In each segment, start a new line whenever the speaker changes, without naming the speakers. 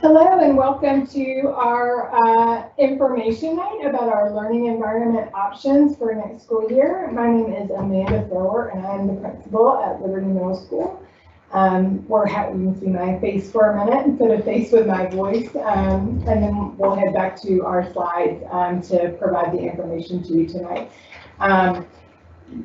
Hello and welcome to our information night about our learning environment options for next school year. My name is Amanda Thrower and I'm the principal at Liberty Middle School. You can see my face for a minute and put a face with my voice, and then we'll head back to our slides to provide the information to you tonight.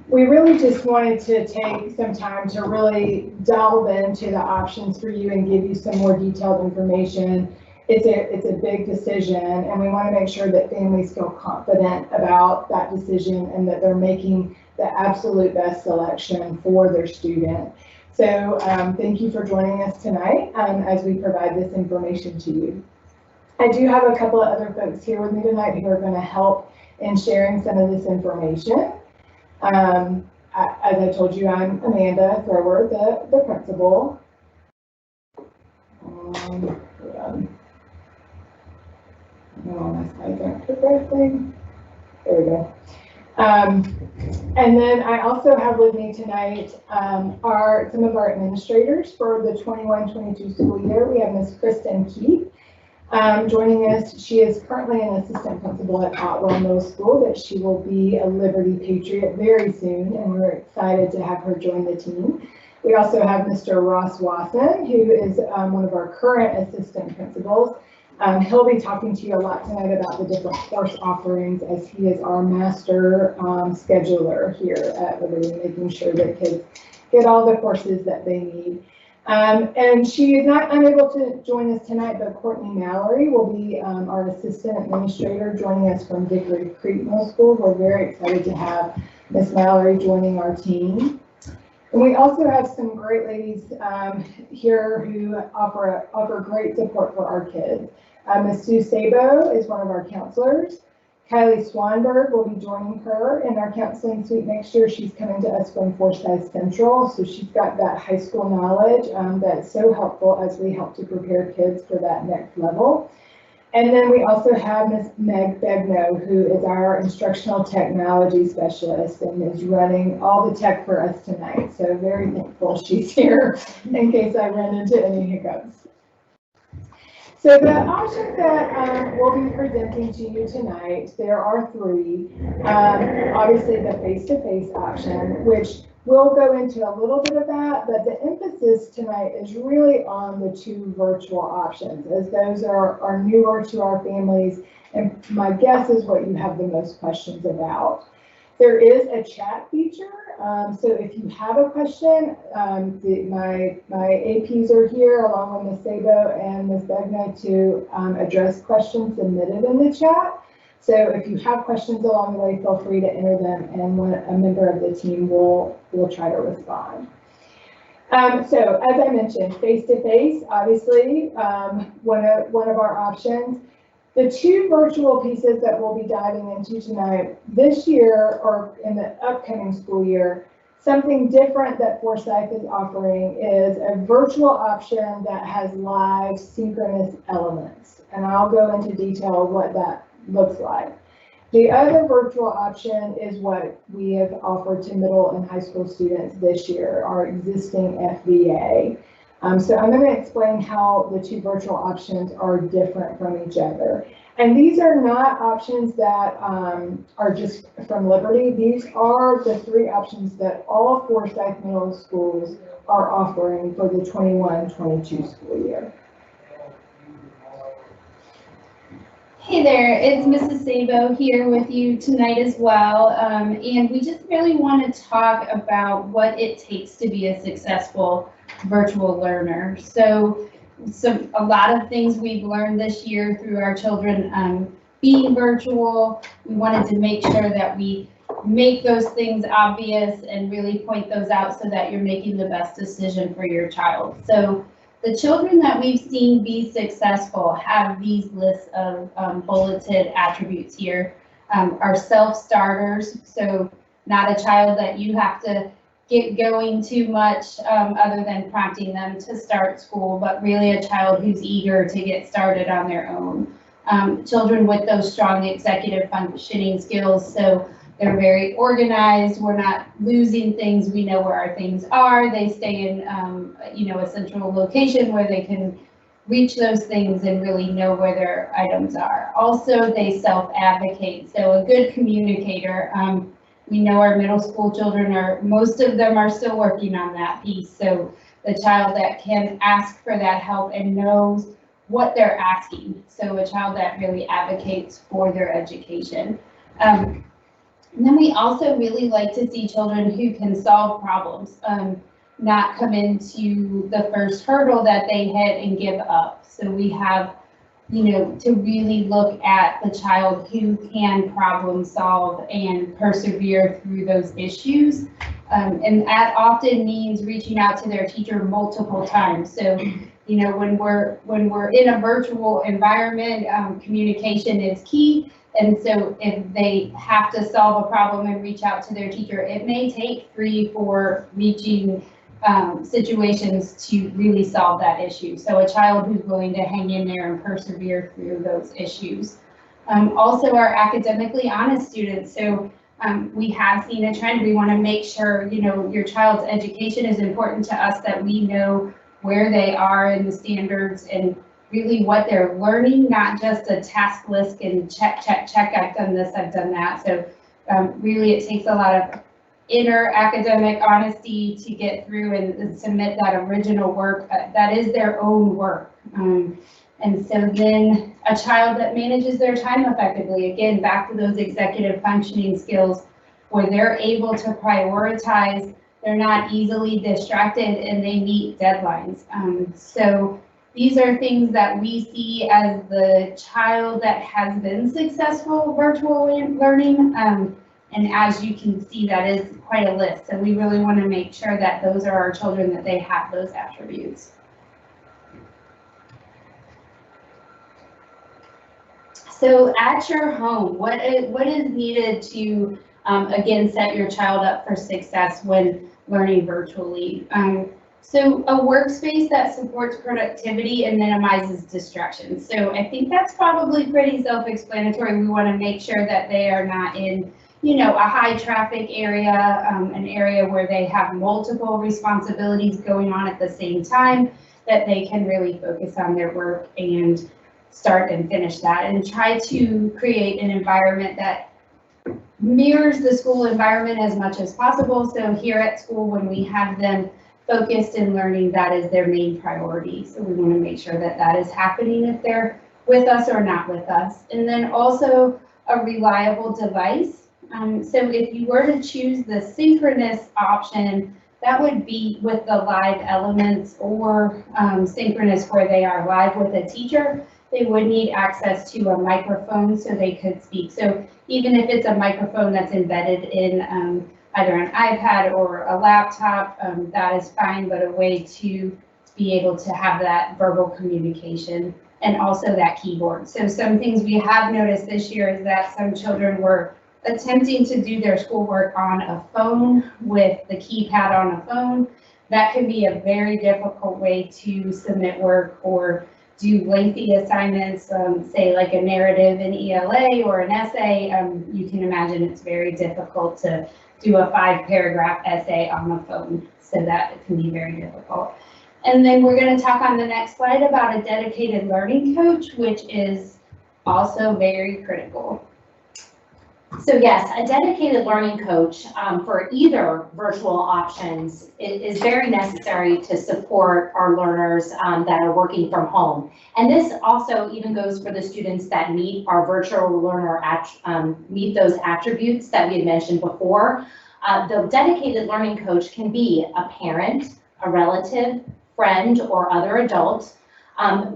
We really just wanted to take some time to really delve into the options for you and give you some more detailed information. It's a big decision, and we want to make sure that families feel confident about that decision and that they're making the absolute best selection for their student. So thank you for joining us tonight as we provide this information to you. I do have a couple of other folks here with me tonight who are going to help in sharing some of this information. As I told you, I'm Amanda Thrower, the principal. My slides aren't progressing. There we go. And then I also have with me tonight some of our administrators for the 21-22 school year. We have Ms. Kristen Keith joining us. She is currently an assistant principal at Otwell Middle School, but she will be a Liberty Patriot very soon, and we're excited to have her join the team. We also have Mr. Ross Wasson, who is one of our current assistant principals. He'll be talking to you a lot tonight about the different course offerings, as he is our master scheduler here at Liberty, making sure that kids get all the courses that they need. And she is not unable to join us tonight, but Courtney Mallory will be our assistant administrator joining us from Vickery Creek Middle School. We're very excited to have Ms. Mallory joining our team. And we also have some great ladies here who offer great support for our kids. Ms. Sue Sabo is one of our counselors. Kylie Swanberg will be joining her in our counseling suite next year. She's coming to us from Forsyth Central, so she's got that high school knowledge that's so helpful as we help to prepare kids for that next level. And then we also have Ms. Meg Begno, who is our instructional technology specialist and is running all the tech for us tonight. So very thankful she's here in case I run into any hiccups. So the options that we'll be presenting to you tonight, there are three. Obviously the face-to-face option, which we'll go into a little bit of that, but the emphasis tonight is really on the two virtual options, as those are newer to our families, and my guess is what you have the most questions about. There is a chat feature, so if you have a question, my APs are here along with Ms. Sabo and Ms. Begna to address questions submitted in the chat. So if you have questions along the way, feel free to enter them, and a member of the team will try to respond. So as I mentioned, face-to-face, obviously, one of our options. The two virtual pieces that we'll be diving into tonight, this year or in the upcoming school year, something different that Forsyth is offering is a virtual option that has live synchronous elements. And I'll go into detail what that looks like. The other virtual option is what we have offered to middle and high school students this year, our existing FVA. So I'm going to explain how the two virtual options are different from each other. And these are not options that are just from Liberty. These are the three options that all Forsyth Middle Schools are offering for the 21-22 school year.
Hey there, it's Mrs. Sabo here with you tonight as well. And we just really want to talk about what it takes to be a successful virtual learner. So a lot of things we've learned this year through our children being virtual. We wanted to make sure that we make those things obvious and really point those out so that you're making the best decision for your child. So the children that we've seen be successful have these lists of bulleted attributes here. Are self-starters, so not a child that you have to get going too much other than prompting them to start school, but really a child who's eager to get started on their own. Children with those strong executive functioning skills, so they're very organized. We're not losing things. We know where our things are. They stay in, a central location where they can reach those things and really know where their items are. Also, they self-advocate, so a good communicator. We know our middle school children most of them are still working on that piece. So the child that can ask for that help and knows what they're asking. So a child that really advocates for their education. And then we also really like to see children who can solve problems, not come into the first hurdle that they hit and give up. So we have, to really look at the child who can problem solve and persevere through those issues. And that often means reaching out to their teacher multiple times. So, when we're in a virtual environment, communication is key. And so if they have to solve a problem and reach out to their teacher, it may take 3-4 reaching situations to really solve that issue. So a child who's willing to hang in there and persevere through those issues. Also our academically honest students. So we have seen a trend. We want to make sure, your child's education is important to us, that we know where they are in the standards and really what they're learning, not just a task list and check, I've done this, I've done that. So really it takes a lot of inner academic honesty to get through and submit that original work. That is their own work. And so then a child that manages their time effectively, again, back to those executive functioning skills where they're able to prioritize, they're not easily distracted, and they meet deadlines. So these are things that we see as the child that has been successful virtual learning. And as you can see, that is quite a list. So we really want to make sure that those are our children, that they have those attributes. So at your home, what is needed to, again, set your child up for success when learning virtually? So a workspace that supports productivity and minimizes distractions. So I think that's probably pretty self-explanatory. We want to make sure that they are not in, a high traffic area, an area where they have multiple responsibilities going on at the same time, that they can really focus on their work and start and finish that, and try to create an environment that mirrors the school environment as much as possible. So here at school, when we have them focused in learning, that is their main priority. So we want to make sure that that is happening if they're with us or not with us. And then also a reliable device. So if you were to choose the synchronous option, that would be with the live elements, or synchronous where they are live with a teacher. They would need access to a microphone so they could speak. So even if it's a microphone that's embedded in either an iPad or a laptop, that is fine, but a way to be able to have that verbal communication, and also that keyboard. So some things we have noticed this year is that some children were attempting to do their schoolwork on a phone with the keypad on a phone. That can be a very difficult way to submit work or do lengthy assignments, say like a narrative in ELA or an essay. You can imagine it's very difficult to do a 5-paragraph essay on the phone, so that it can be very difficult. And then we're going to talk on the next slide about a dedicated learning coach, which is also very critical.
So yes, a dedicated learning coach for either virtual options is very necessary to support our learners that are working from home. And this also even goes for the students that meet our virtual learner, meet those attributes that we had mentioned before. The dedicated learning coach can be a parent, a relative, friend, or other adult,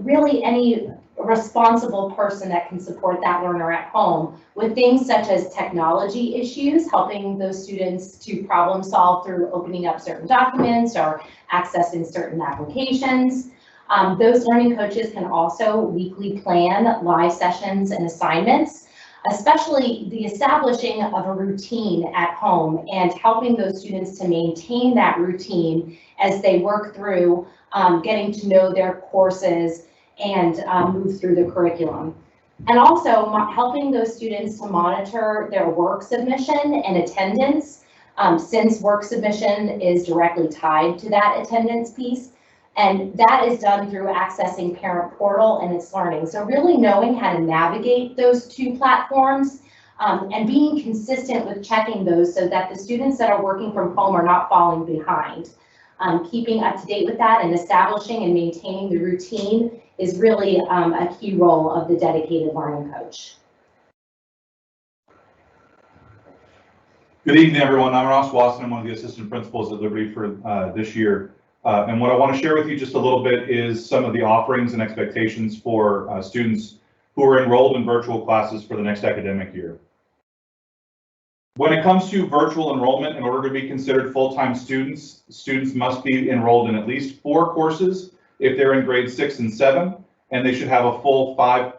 really any responsible person that can support that learner at home with things such as technology issues, helping those students to problem solve through opening up certain documents or accessing certain applications. Those learning coaches can also weekly plan live sessions and assignments, especially the establishing of a routine at home and helping those students to maintain that routine as they work through getting to know their courses and move through the curriculum. And also helping those students to monitor their work submission and attendance, since work submission is directly tied to that attendance piece. And that is done through accessing Parent Portal and its learning. So really knowing how to navigate those two platforms and being consistent with checking those so that the students that are working from home are not falling behind. Keeping up to date with that and establishing and maintaining the routine is really a key role of the dedicated learning coach.
Good evening, everyone. I'm Ross Watson. I'm one of the assistant principals at Liberty for this year. And what I want to share with you just a little bit is some of the offerings and expectations for students who are enrolled in virtual classes for the next academic year. When it comes to virtual enrollment, in order to be considered full-time students, students must be enrolled in at least 4 courses if they're in grades 6 and 7, and they should have a full 5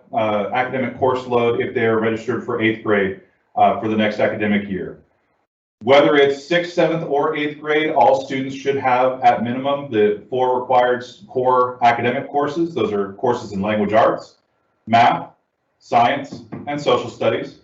academic course load if they're registered for 8th grade for the next academic year. Whether it's 6th, 7th, or 8th grade, all students should have at minimum the 4 required core academic courses. Those are courses in language arts, math, science, and social studies.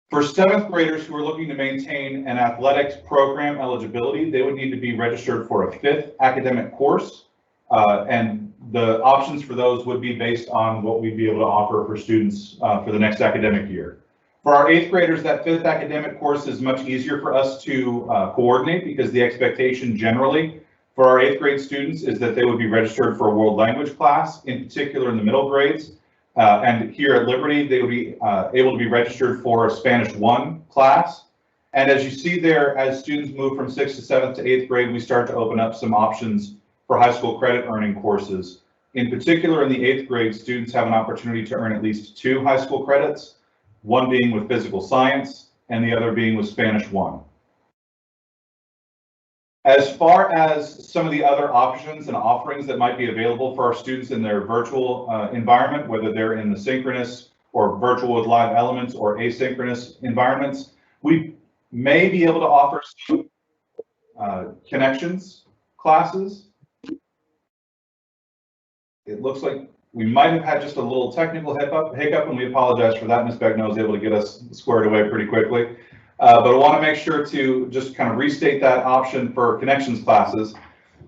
For 7th graders who are looking to maintain an athletics program eligibility, they would need to be registered for a 5th academic course, and the options for those would be based on what we'd be able to offer for students for the next academic year. For our 8th graders, that 5th academic course is much easier for us to coordinate because the expectation generally for our 8th grade students is that they would be registered for a world language class, in particular in the middle grades. And here at Liberty, they would be able to be registered for a Spanish 1 class. And as you see there, as students move from 6th to 7th to 8th grade, we start to open up some options for high school credit earning courses. In particular, in the 8th grade, students have an opportunity to earn at least 2 high school credits, one being with physical science and the other being with Spanish 1. As far as some of the other options and offerings that might be available for our students in their virtual environment, whether they're in the synchronous or virtual with live elements or asynchronous environments, we may be able to offer some connections classes. It looks like we might have had just a little technical hiccup, and we apologize for that. Ms. Begnaud was able to get us squared away pretty quickly. But I want to make sure to just kind of restate that option for connections classes.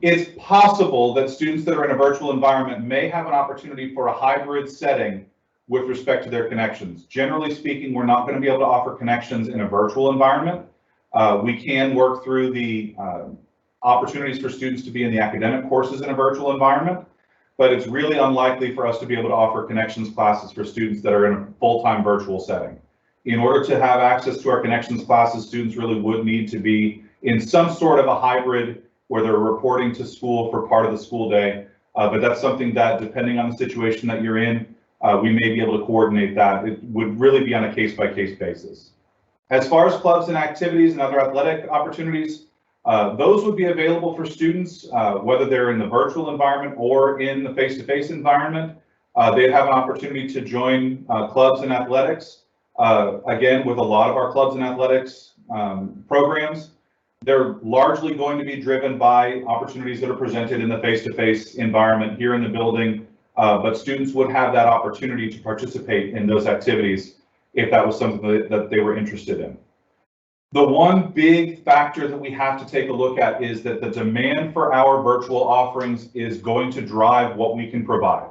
It's possible that students that are in a virtual environment may have an opportunity for a hybrid setting with respect to their connections. Generally speaking, we're not going to be able to offer connections in a virtual environment. We can work through the opportunities for students to be in the academic courses in a virtual environment, but it's really unlikely for us to be able to offer connections classes for students that are in a full-time virtual setting. In order to have access to our connections classes, students really would need to be in some sort of a hybrid where they're reporting to school for part of the school day. But that's something that, depending on the situation that you're in, we may be able to coordinate that. It would really be on a case-by-case basis. As far as clubs and activities and other athletic opportunities, those would be available for students, whether they're in the virtual environment or in the face-to-face environment. They'd have an opportunity to join clubs and athletics. Again, with a lot of our clubs and athletics programs, they're largely going to be driven by opportunities that are presented in the face-to-face environment here in the building, but students would have that opportunity to participate in those activities if that was something that they were interested in. The one big factor that we have to take a look at is that the demand for our virtual offerings is going to drive what we can provide.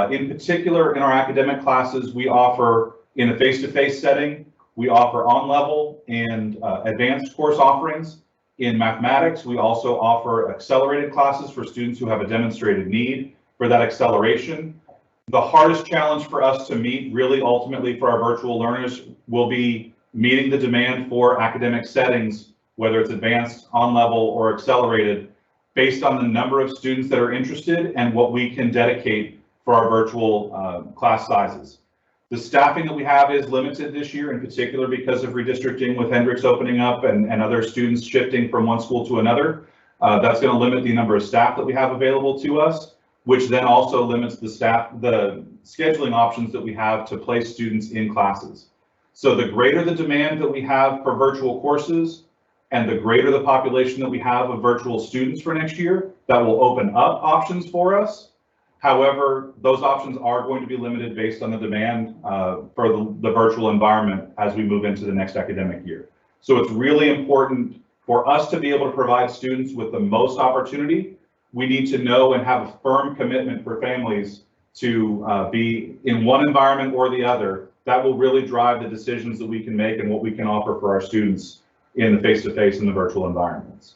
In particular, in our academic classes, we offer in a face-to-face setting, we offer on-level and advanced course offerings. In mathematics, we also offer accelerated classes for students who have a demonstrated need for that acceleration. The hardest challenge for us to meet, really ultimately for our virtual learners, will be meeting the demand for academic settings, whether it's advanced, on-level, or accelerated, based on the number of students that are interested and what we can dedicate for our virtual class sizes. The staffing that we have is limited this year, in particular because of redistricting with Hendricks opening up and other students shifting from one school to another. That's going to limit the number of staff that we have available to us, which then also limits the scheduling options that we have to place students in classes. So the greater the demand that we have for virtual courses and the greater the population that we have of virtual students for next year, that will open up options for us. However, those options are going to be limited based on the demand for the virtual environment as we move into the next academic year. So it's really important for us to be able to provide students with the most opportunity we need to know and have a firm commitment for families to be in one environment or the other. That will really drive the decisions that we can make and what we can offer for our students in the face-to-face and the virtual environments.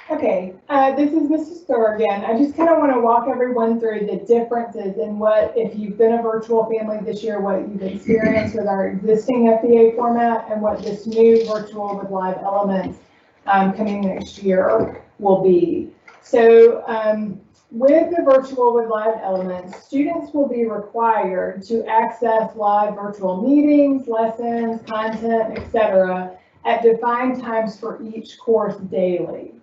Okay, this is Mrs. Thor again. I just kind of want to walk everyone through the differences in what, if you've been a virtual family this year, what you've experienced with our existing FBA format and what this new virtual with live elements coming next year will be. So with the virtual with live elements, students will be required to access live virtual meetings, lessons, content, etc. at defined times for each course daily.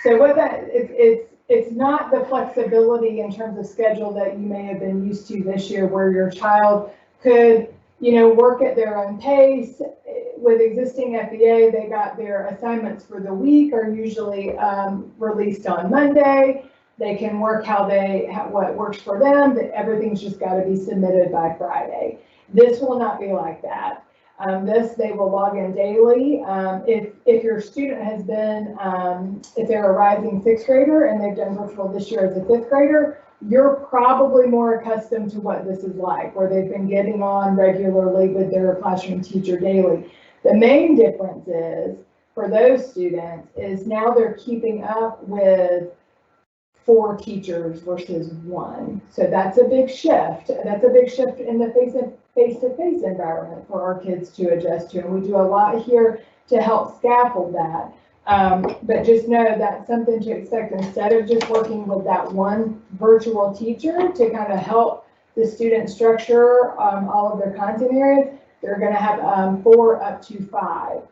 So what that, it's not the flexibility in terms of schedule that you may have been used to this year, where your child could, you know, work at their own pace. With existing FBA, they got their assignments for the week are usually released on Monday. They can work what works for them, but everything's just got to be submitted by Friday. This will not be like that. They will log in daily. If your student has been, if they're a rising sixth grader and they've done virtual this year as a fifth grader, you're probably more accustomed to what this is like, where they've been getting on regularly with their classroom teacher daily. The main difference is, for those students, is now they're keeping up with 4 teachers versus 1. So that's a big shift. That's a big shift in the face-to-face environment for our kids to adjust to. And we do a lot here to help scaffold that. But just know that's something to expect. Instead of just working with that one virtual teacher to kind of help the student structure all of their content areas, they're going to have 4 up to 5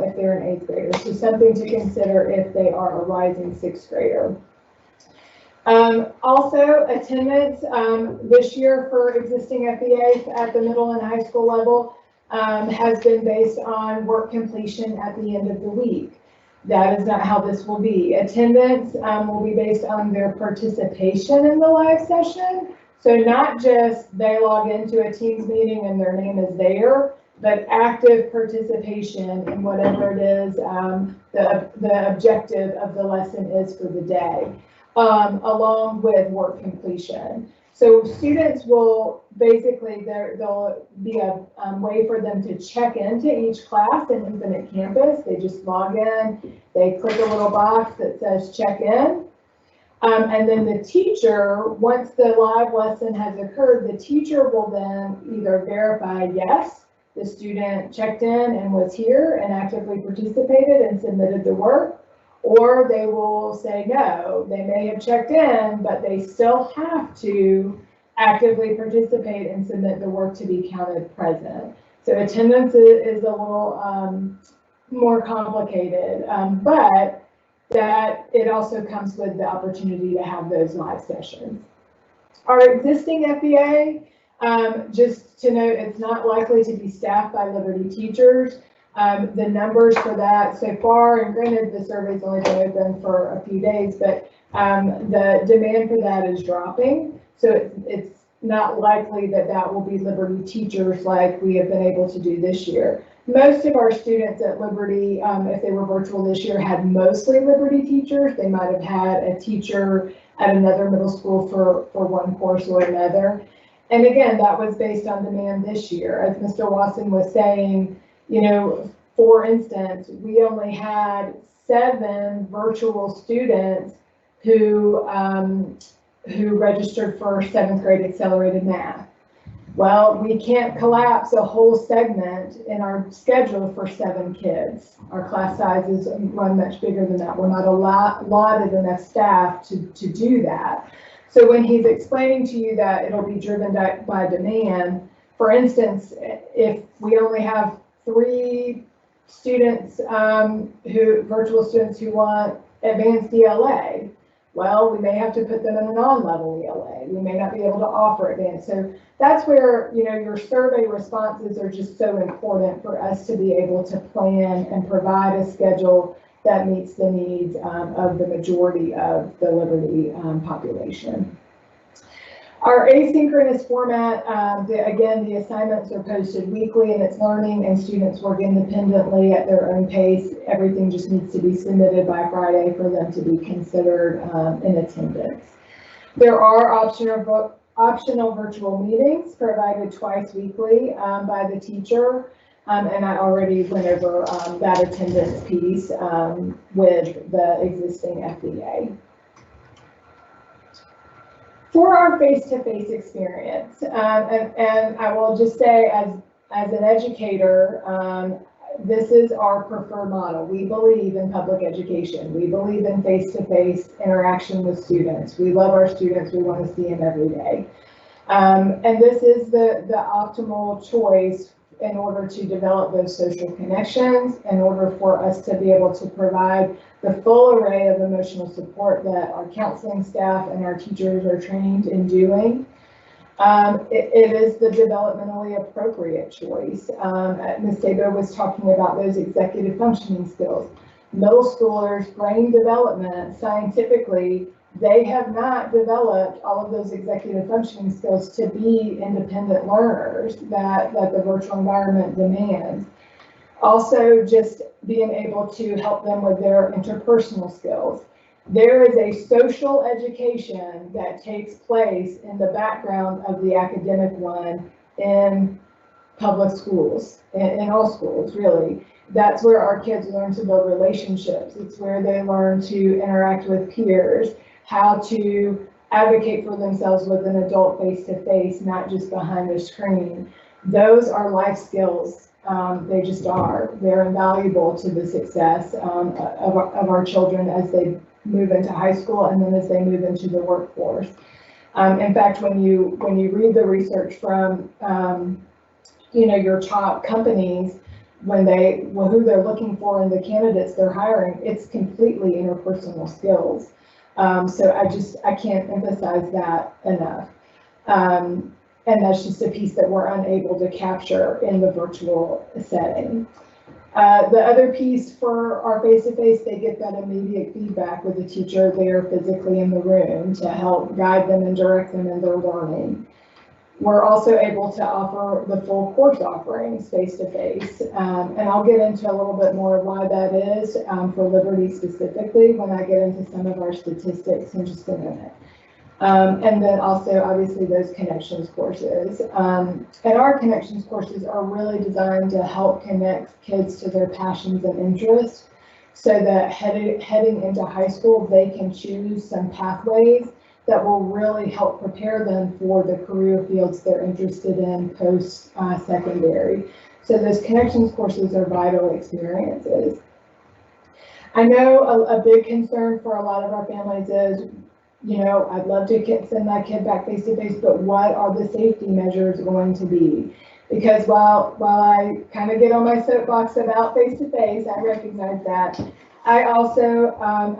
if they're an 8th grader. So something to consider if they are a rising 6th grader. Also, attendance this year for existing FBA at the middle and high school level has been based on work completion at the end of the week. That is not how this will be. Attendance will be based on their participation in the live session. So not just they log into a Teams meeting and their name is there, but active participation in whatever it is the objective of the lesson is for the day, along with work completion. So students will basically, there'll be a way for them to check into each class in Infinite Campus. They just log in, they click a little box that says check in. And then the teacher, once the live lesson has occurred, the teacher will then either verify, yes, the student checked in and was here and actively participated and submitted the work, or they will say no, they may have checked in, but they still have to actively participate and submit the work to be counted present. So attendance is a little more complicated, but that it also comes with the opportunity to have those live sessions. Our existing FBA, just to note, it's not likely to be staffed by Liberty teachers. The numbers for that so far, and granted the survey's only been open for a few days, but the demand for that is dropping. So it's not likely that that will be Liberty teachers like we have been able to do this year. Most of our students at Liberty, if they were virtual this year, had mostly Liberty teachers. They might have had a teacher at another middle school for one course or another. And again, that was based on demand this year. As Mr. Watson was saying, you know, for instance, we only had 7 virtual students who registered for 7th grade accelerated math. Well, we can't collapse a whole segment in our schedule for 7 kids. Our class sizes run much bigger than that. We're not allotted enough staff to do that. So when he's explaining to you that it'll be driven by demand, for instance, if we only have 3 students, virtual students who want advanced ELA, well, we may have to put them in a non-level ELA. We may not be able to offer advanced. So that's where, you know, your survey responses are just so important for us to be able to plan and provide a schedule that meets the needs of the majority of the Liberty population. Our asynchronous format, again, the assignments are posted weekly and it's learning and students work independently at their own pace. Everything just needs to be submitted by Friday for them to be considered in attendance. There are optional virtual meetings provided twice weekly by the teacher. And I already went over that attendance piece with the existing FBA. For our face-to-face experience, and I will just say as an educator, this is our preferred model. We believe in public education. We believe in face-to-face interaction with students. We love our students. We want to see them every day. And this is the optimal choice in order to develop those social connections, in order for us to be able to provide the full array of emotional support that our counseling staff and our teachers are trained in doing. It is the developmentally appropriate choice. Ms. Sabo was talking about those executive functioning skills. Middle schoolers' brain development, scientifically, they have not developed all of those executive functioning skills to be independent learners that the virtual environment demands. Also, just being able to help them with their interpersonal skills. There is a social education that takes place in the background of the academic one in public schools, in all schools, really. That's where our kids learn to build relationships. It's where they learn to interact with peers, how to advocate for themselves with an adult face-to-face, not just behind a screen. Those are life skills. They just are. They're invaluable to the success of our children as they move into high school and then as they move into the workforce. In fact, when you read the research from your top companies, who they're looking for and the candidates they're hiring, it's completely interpersonal skills. So I can't emphasize that enough. And that's just a piece that we're unable to capture in the virtual setting. The other piece for our face-to-face, they get that immediate feedback with the teacher there physically in the room to help guide them and direct them in their learning. We're also able to offer the full course offerings face-to-face, and I'll get into a little bit more of why that is for Liberty specifically when I get into some of our statistics in just a minute. And then also obviously those connections courses. And our connections courses are really designed to help connect kids to their passions and interests so that heading into high school, they can choose some pathways that will really help prepare them for the career fields they're interested in post-secondary. So those connections courses are vital experiences. I know a big concern for a lot of our families is, I'd love to send my kid back face-to-face, but what are the safety measures going to be? Because while I kind of get on my soapbox about face-to-face, I recognize that. I also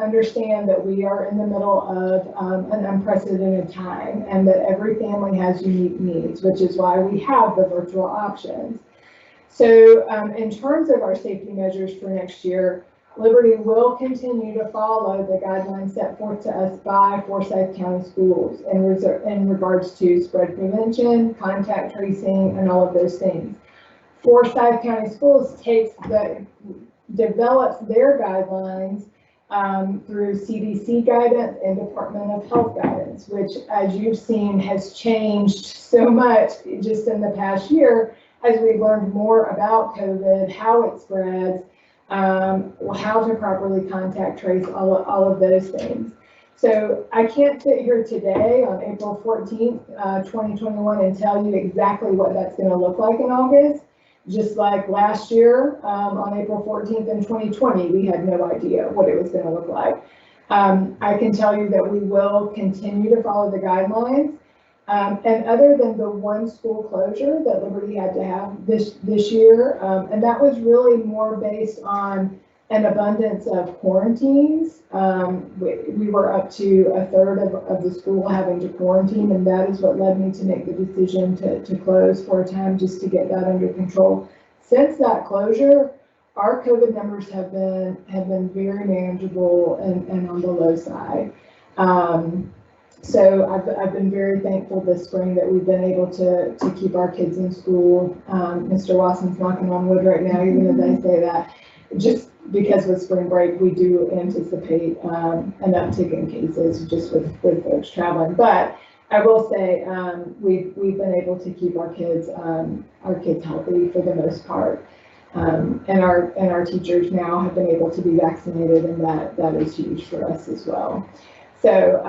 understand that we are in the middle of an unprecedented time and that every family has unique needs, which is why we have the virtual options. So in terms of our safety measures for next year, Liberty will continue to follow the guidelines set forth to us by Forsyth County Schools in regards to spread prevention, contact tracing, and all of those things. Forsyth County Schools develops their guidelines through CDC guidance and Department of Health guidance, which, as you've seen, has changed so much just in the past year as we've learned more about COVID, how it spreads, how to properly contact trace, all of those things. So I can't sit here today on April 14th, 2021 and tell you exactly what that's going to look like in August. Just like last year on April 14th in 2020, we had no idea what it was going to look like. I can tell you that we will continue to follow the guidelines. And other than the one school closure that Liberty had to have this year, and that was really more based on an abundance of quarantines. We were up to a third of the school having to quarantine, and that is what led me to make the decision to close for a time just to get that under control. Since that closure, our COVID numbers have been very manageable and on the low side. So I've been very thankful this spring that we've been able to keep our kids in school. Mr. Watson's knocking on wood right now, even as I say that, just because with spring break, we do anticipate an uptick in cases just with folks traveling. But I will say, we've been able to keep our kids healthy for the most part. And our teachers now have been able to be vaccinated, and that is huge for us as well. So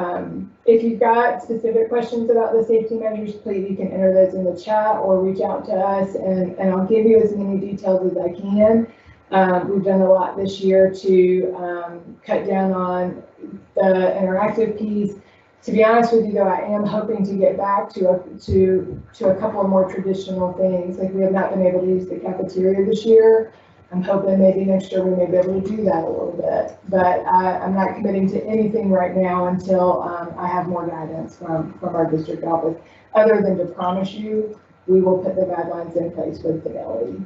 if you've got specific questions about the safety measures, please, you can enter those in the chat or reach out to us, and I'll give you as many details as I can. We've done a lot this year to cut down on the interactive piece. To be honest with you, though, I am hoping to get back to a couple of more traditional things. Like, we have not been able to use the cafeteria this year. I'm hoping maybe next year we may be able to do that a little bit, but I'm not committing to anything right now until I have more guidance from our district office, other than to promise you we will put the guidelines in place with fidelity.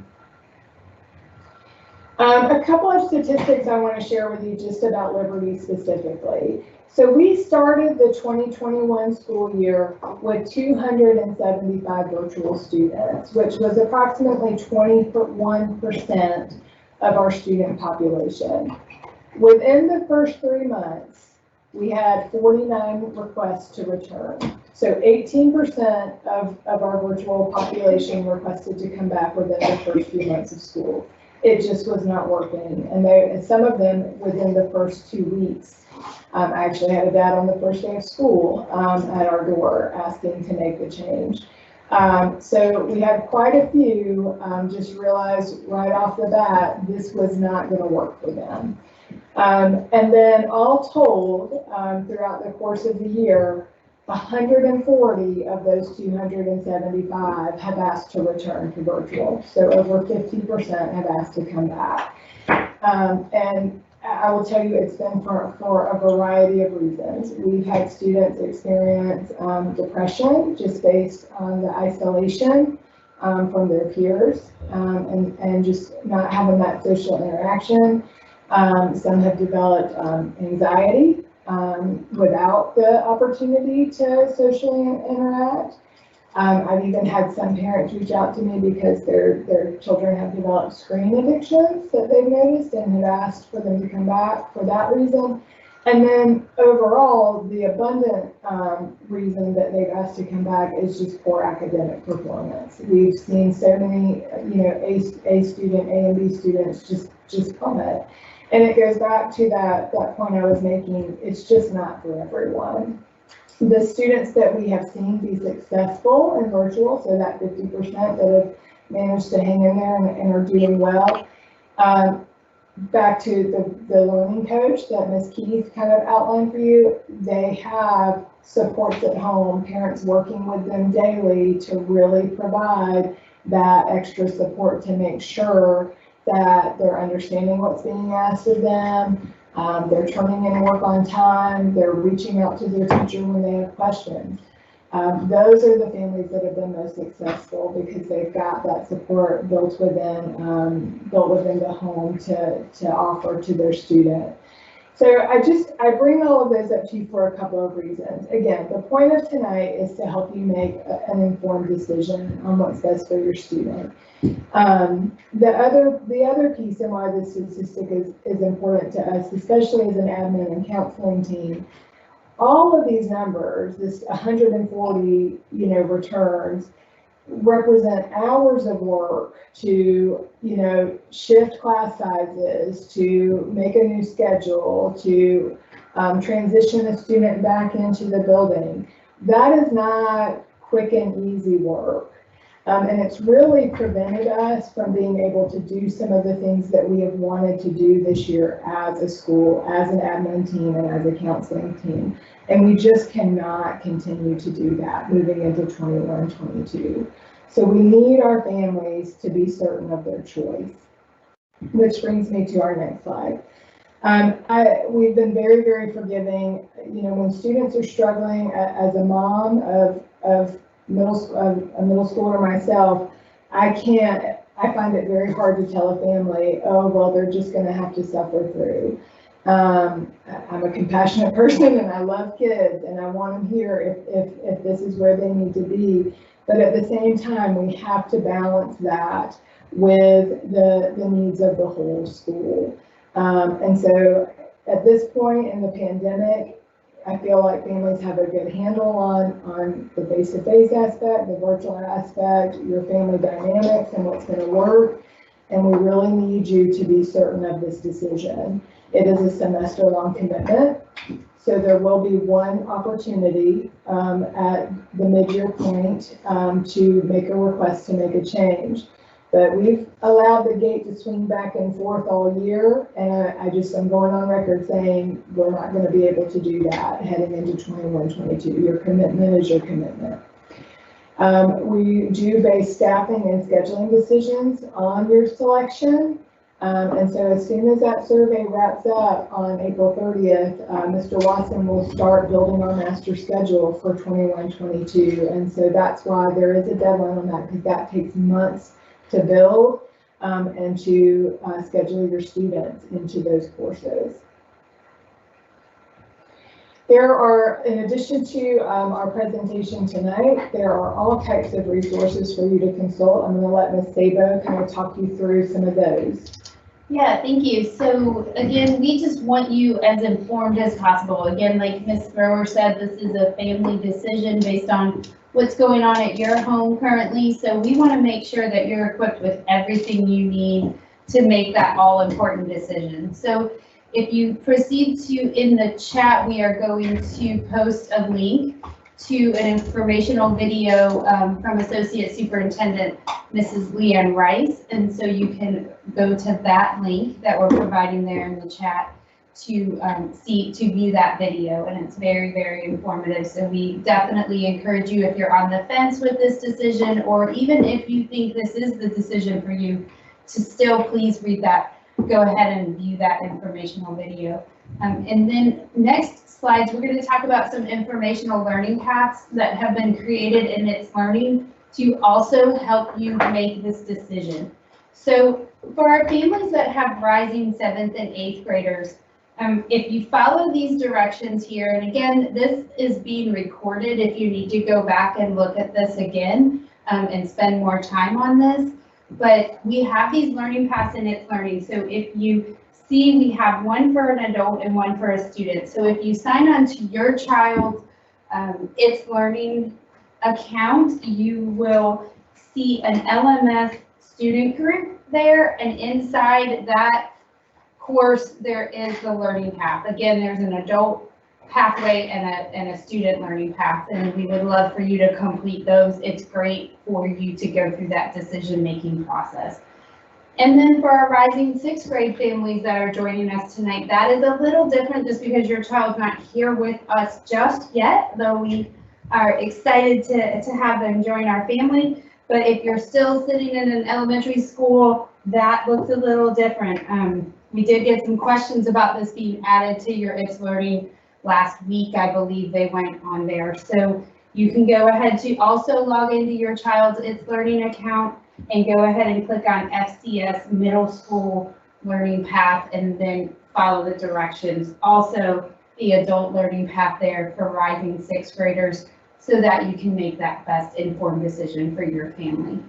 A couple of statistics I want to share with you just about Liberty specifically. So we started the 2021 school year with 275 virtual students, which was approximately 21% of our student population. Within the first 3 months, we had 49 requests to return. So 18% of our virtual population requested to come back within the first few months of school. It just was not working. And some of them within the first 2 weeks. I actually had a dad on the first day of school at our door asking to make the change. So we had quite a few just realized right off the bat this was not going to work for them. And then all told, throughout the course of the year, 140 of those 275 have asked to return to virtual. So over 50% have asked to come back. And I will tell you, it's been for a variety of reasons. We've had students experience depression just based on the isolation from their peers and just not having that social interaction. Some have developed anxiety without the opportunity to socially interact. I've even had some parents reach out to me because their children have developed screen addictions that they've noticed and have asked for them to come back for that reason. And then overall, the abundant reason that they've asked to come back is just poor academic performance. We've seen so many, A student, A and B students just plummet. And it goes back to that point I was making. It's just not for everyone. The students that we have seen be successful in virtual, so that 50% that have managed to hang in there and are doing well, back to the learning coach that Ms. Keith kind of outlined for you, they have supports at home, parents working with them daily to really provide that extra support to make sure that they're understanding what's being asked of them. They're turning in work on time. They're reaching out to their teacher when they have questions. Those are the families that have been most successful because they've got that support built within the home to offer to their student. So I bring all of those up to you for a couple of reasons. Again, the point of tonight is to help you make an informed decision on what's best for your student. The other piece and why this statistic is important to us, especially as an admin and counseling team, all of these numbers, this 140, returns, represent hours of work to, shift class sizes, to make a new schedule, to transition a student back into the building. That is not quick and easy work. And it's really prevented us from being able to do some of the things that we have wanted to do this year as a school, as an admin team, and as a counseling team. And we just cannot continue to do that moving into 21-22. So we need our families to be certain of their choice, which brings me to our next slide. We've been very, very forgiving. When students are struggling, as a mom of a middle schooler myself, I find it very hard to tell a family, oh, well, they're just going to have to suffer through. I'm a compassionate person and I love kids and I want them here if this is where they need to be. But at the same time, we have to balance that with the needs of the whole school. And so at this point in the pandemic, I feel like families have a good handle on the face-to-face aspect, the virtual aspect, your family dynamics and what's going to work. And we really need you to be certain of this decision. It is a semester-long commitment, so there will be one opportunity at the mid-year point to make a request to make a change. But we've allowed the gate to swing back and forth all year, and I'm going on record saying we're not going to be able to do that heading into 21-22. Your commitment is your commitment. We do base staffing and scheduling decisions on your selection. And so as soon as that survey wraps up on April 30th, Mr. Watson will start building our master schedule for 21-22. And so that's why there is a deadline on that, because that takes months to build and to schedule your students into those courses. There are, in addition to our presentation tonight, there are all types of resources for you to consult. I'm going to let Ms. Sabo kind of talk you through some of those.
Yeah, thank you. So again, we just want you as informed as possible. Again, like Ms. Thrower said, this is a family decision based on what's going on at your home currently. So we want to make sure that you're equipped with everything you need to make that all important decision. So if you proceed to, in the chat, we are going to post a link to an informational video from Associate Superintendent Mrs. Leanne Rice. And so you can go to that link that we're providing there in the chat to view that video. And it's very, very informative. So we definitely encourage you, if you're on the fence with this decision, or even if you think this is the decision for you, to still please read that. Go ahead and view that informational video. And then next slides, we're going to talk about some informational learning paths that have been created in It's Learning to also help you make this decision. So for our families that have rising 7th and 8th graders, if you follow these directions here, and again, this is being recorded if you need to go back and look at this again and spend more time on this, but we have these learning paths in It's Learning. So if you see, we have one for an adult and one for a student. So if you sign on to your child's It's Learning account, you will see an LMS student group there, and inside that course there is the learning path. Again, there's an adult pathway and a student learning path, and we would love for you to complete those. It's great for you to go through that decision-making process. And then for our rising 6th grade families that are joining us tonight, that is a little different just because your child's not here with us just yet, though we are excited to have them join our family. But if you're still sitting in an elementary school, that looks a little different. We did get some questions about this being added to your It's Learning last week. I believe they went on there. So you can go ahead to also log into your child's It's Learning account and go ahead and click on FCS Middle School Learning Path and then follow the directions. Also, the adult learning path there for rising 6th graders so that you can make that best informed decision for your family.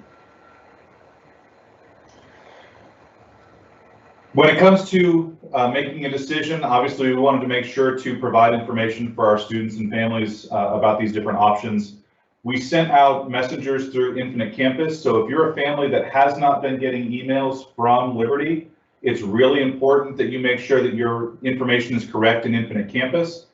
When it comes to making a decision, obviously we wanted to make sure to provide information for our students and families about these different options. We sent out messengers through Infinite Campus. So if you're a family that has not been getting emails from Liberty, it's really important that you make sure that your information is correct in Infinite Campus.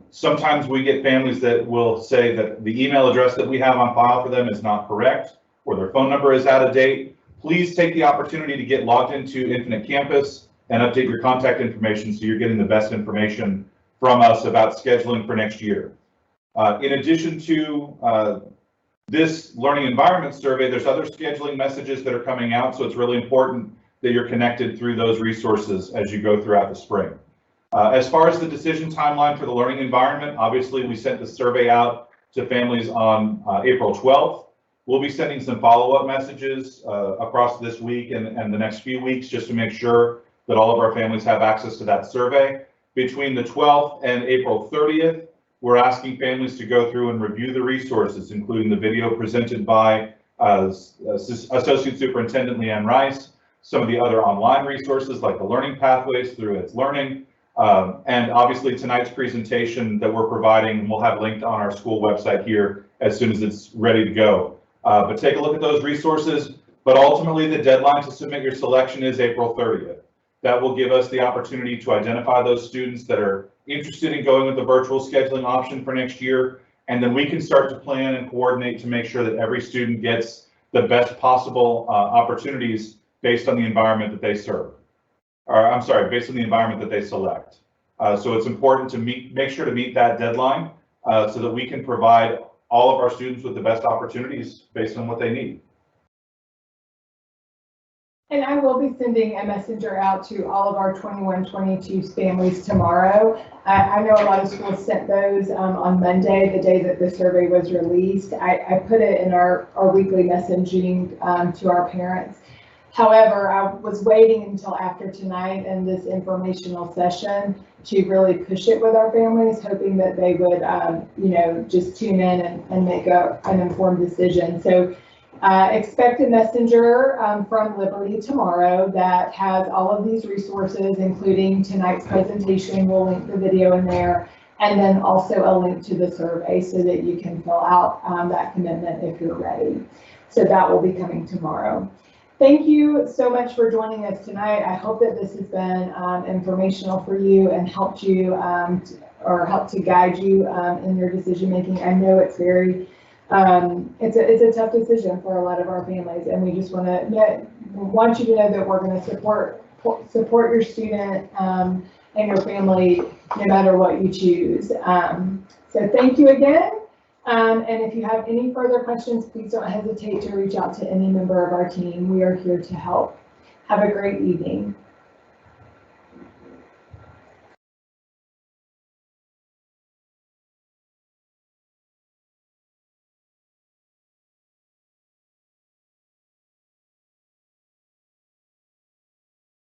Sometimes we get families that will say that the email address that we have on file for them is not correct, or their phone number is out of date. Please take the opportunity to get logged into Infinite Campus and update your contact information so you're getting the best information from us about scheduling for next year. In addition to this learning environment survey, there's other scheduling messages that are coming out, so it's really important that you're connected through those resources as you go throughout the spring. As far as the decision timeline for the learning environment, obviously we sent the survey out to families on April 12th. We'll be sending some follow-up messages across this week and the next few weeks just to make sure that all of our families have access to that survey. Between the 12th and April 30th, we're asking families to go through and review the resources, including the video presented by Associate Superintendent Leanne Rice, some of the other online resources like the Learning Pathways through It's Learning, and obviously tonight's presentation that we're providing, we'll have linked on our school website here as soon as it's ready to go. But take a look at those resources, but ultimately the deadline to submit your selection is April 30th. That will give us the opportunity to identify those students that are interested in going with the virtual scheduling option for next year, and then we can start to plan and coordinate to make sure that every student gets the best possible opportunities based on the environment that they serve. Or I'm sorry, based on the environment that they select. So it's important to make sure to meet that deadline so that we can provide all of our students with the best opportunities based on what they need.
And I will be sending a messenger out to all of our 21-22 families tomorrow. I know a lot of schools sent those on Monday, the day that the survey was released. I put it in our weekly messaging to our parents. However, I was waiting until after tonight and this informational session to really push it with our families, hoping that they would, just tune in and make an informed decision. So expect a messenger from Liberty tomorrow that has all of these resources, including tonight's presentation. We'll link the video in there, and then also a link to the survey so that you can fill out that commitment if you're ready. So that will be coming tomorrow. Thank you so much for joining us tonight. I hope that this has been informational for you and helped you or helped to guide you in your decision making. I know it's very it's a tough decision for a lot of our families, and we just want you to know that we're going to support your student and your family no matter what you choose. So thank you again. And if you have any further questions, please don't hesitate to reach out to any member of our team. We are here to help. Have a great evening.